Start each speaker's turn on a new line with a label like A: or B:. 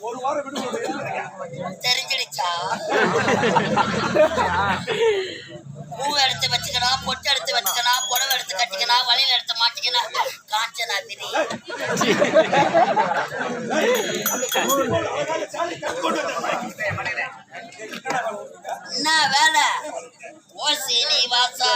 A: ஒரு வாரம்
B: தெரிஞ்சிடுச்சா? பூ எடுத்து வச்சுக்கணும், பொட்டு எடுத்து வச்சுக்கணும், புடவை எடுத்து கட்டிக்கணும், வளையல் எடுத்து மாட்டிக்கணும். காஞ்சனா திரி என்ன வேலை? ஓ சீனிவாசா